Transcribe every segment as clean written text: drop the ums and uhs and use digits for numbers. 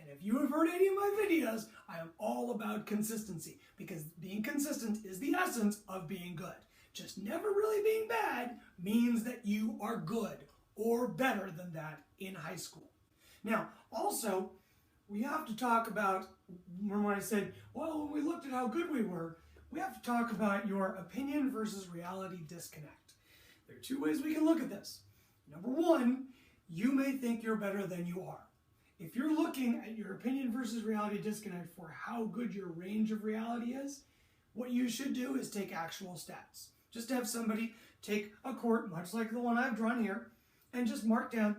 And if you have heard any of my videos, I am all about consistency, because being consistent is the essence of being good. Just never really being bad means that you are good or better than that in high school. Now, also, we have to talk about, remember when I said, well, when we looked at how good we were, we have to talk about your opinion versus reality disconnect. There are two ways we can look at this. Number one, you may think you're better than you are. If you're looking at your opinion versus reality disconnect for how good your range of reality is, what you should do is take actual stats. Just have somebody take a court, much like the one I've drawn here, and just mark down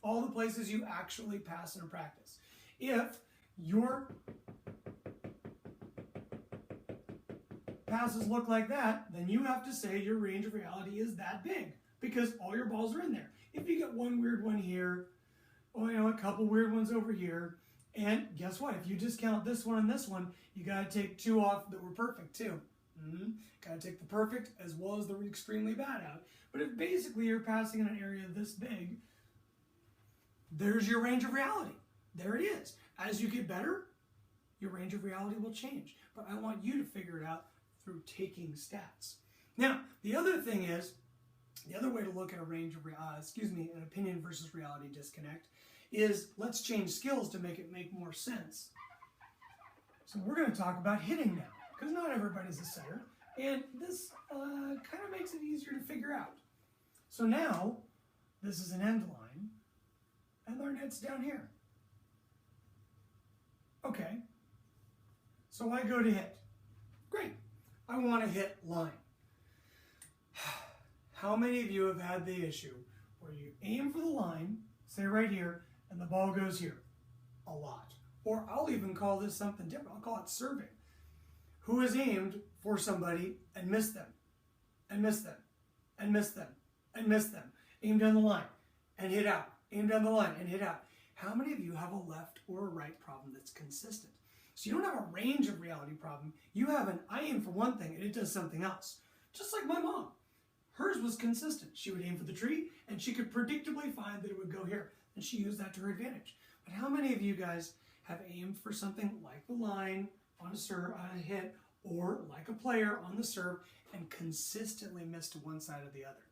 all the places you actually pass in practice. If your passes look like that, then you have to say your range of reality is that big, because all your balls are in there. If you get one weird one here, or a couple weird ones over here, and guess what? If you discount this one and this one, you got to take two off that were perfect too. Got to take the perfect as well as the extremely bad out. But if basically you're passing in an area this big, there's your range of reality. There it is. As you get better, your range of reality will change. But I want you to figure it out through taking stats. Now, the other thing is, the other way to look at a range of, an opinion versus reality disconnect is, let's change skills to make it make more sense. So we're going to talk about hitting now, because not everybody's a setter, and this kind of makes it easier to figure out. So now, this is an end line, and our net's down here. Okay, so I go to hit. Great, I want to hit line. How many of you have had the issue where you aim for the line, say right here, and the ball goes here? A lot. Or I'll even call this something different. I'll call it serving. Who has aimed for somebody and missed them, and missed them, and missed them, and missed them? Aim down the line and hit out. Aim down the line and hit out. How many of you have a left or a right problem that's consistent? So you don't have a range of reality problem. You have an, I aim for one thing and it does something else. Just like my mom. Hers was consistent. She would aim for the tree and she could predictably find that it would go here. And she used that to her advantage. But how many of you guys have aimed for something like the line on a serve, on a hit, or like a player on the serve and consistently missed to one side or the other?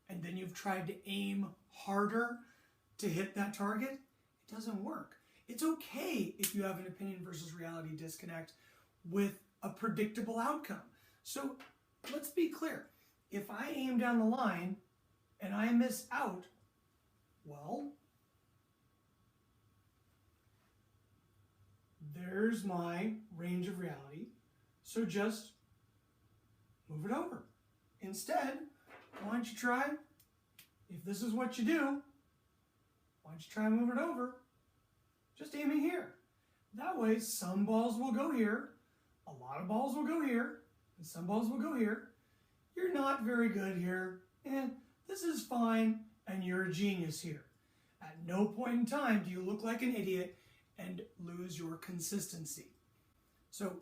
And then you've tried to aim harder to hit that target? It doesn't work. It's okay if you have an opinion versus reality disconnect with a predictable outcome. So let's be clear. If I aim down the line and I miss out, well, there's my range of reality. So just move it over. Instead, why don't you try, if this is what you do, why don't you try and move it over? Just aiming here. That way, some balls will go here, a lot of balls will go here, and some balls will go here. You're not very good here, and this is fine, and you're a genius here. At no point in time do you look like an idiot and lose your consistency. So,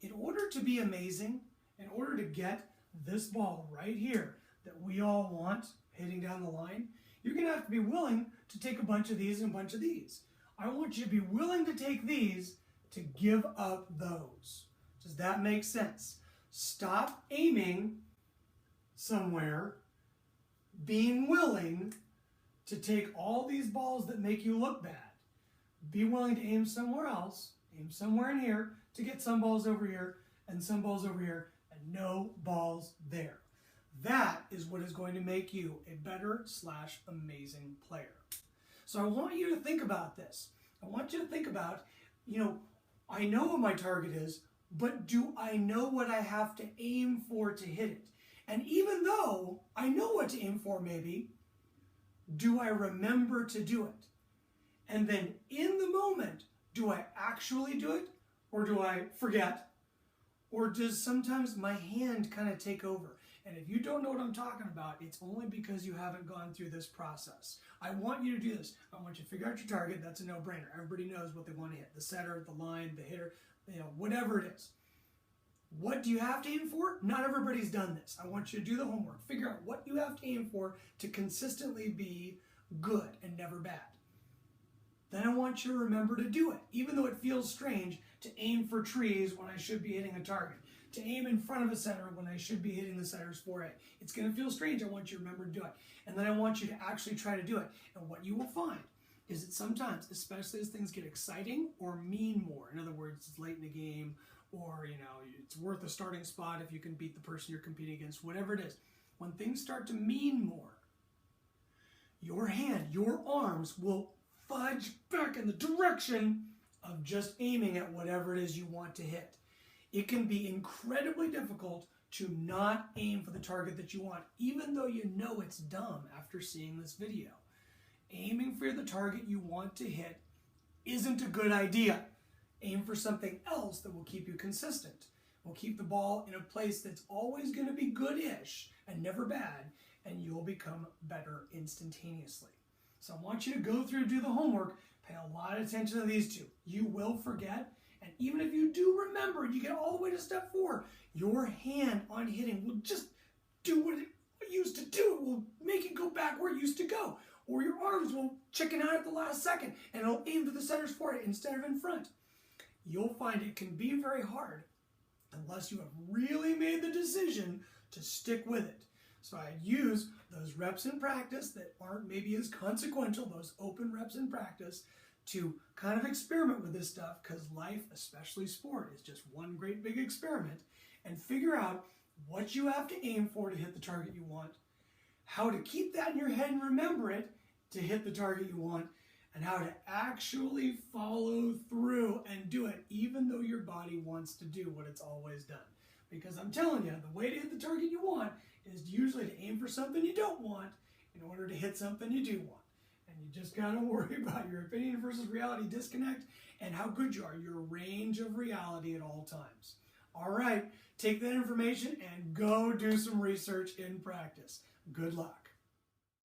in order to be amazing, in order to get this ball right here that we all want hitting down the line, you're going to have to be willing to take a bunch of these and a bunch of these. I want you to be willing to take these to give up those. Does that make sense? Stop aiming somewhere, being willing to take all these balls that make you look bad. Be willing to aim somewhere else, aim somewhere in here, to get some balls over here and some balls over here and no balls there. That is what is going to make you a better/amazing player. So I want you to think about this. I want you to think about, I know what my target is, but do I know what I have to aim for to hit it? And even though I know what to aim for maybe, do I remember to do it? And then in the moment, do I actually do it? Or do I forget? Or does sometimes my hand kind of take over? And if you don't know what I'm talking about, it's only because you haven't gone through this process. I want you to do this. I want you to figure out your target. That's a no-brainer. Everybody knows what they want to hit. The setter, the line, the hitter, whatever it is. What do you have to aim for? Not everybody's done this. I want you to do the homework. Figure out what you have to aim for to consistently be good and never bad. Then want you to remember to do it, even though it feels strange to aim for trees when I should be hitting a target, to aim in front of a center when I should be hitting the center's forehead. It's going to feel strange. I want you to remember to do it. And then I want you to actually try to do it. And what you will find is that sometimes, especially as things get exciting or mean more, in other words, it's late in the game, or it's worth a starting spot if you can beat the person you're competing against, whatever it is. When things start to mean more, your hand, your arms will fudge back in the direction of just aiming at whatever it is you want to hit. It can be incredibly difficult to not aim for the target that you want, even though you know it's dumb after seeing this video. Aiming for the target you want to hit isn't a good idea. Aim for something else that will keep you consistent. Will keep the ball in a place that's always going to be good-ish and never bad, and you'll become better instantaneously. So I want you to go through, do the homework, pay a lot of attention to these two. You will forget, and even if you do remember, you get all the way to step 4, your hand on hitting will just do what it used to do. It will make it go back where it used to go. Or your arms will chicken out at the last second, and it'll aim for the center's forehead instead of in front. You'll find it can be very hard unless you have really made the decision to stick with it. So I use those reps in practice that aren't maybe as consequential, those open reps in practice, to kind of experiment with this stuff, because life, especially sport, is just one great big experiment, and figure out what you have to aim for to hit the target you want, how to keep that in your head and remember it to hit the target you want, and how to actually follow through and do it even though your body wants to do what it's always done. Because I'm telling you, the way to hit the target you want is usually to aim for something you don't want in order to hit something you do want. And you just got to worry about your opinion versus reality disconnect and how good you are, your range of reality at all times. All right, take that information and go do some research in practice. Good luck.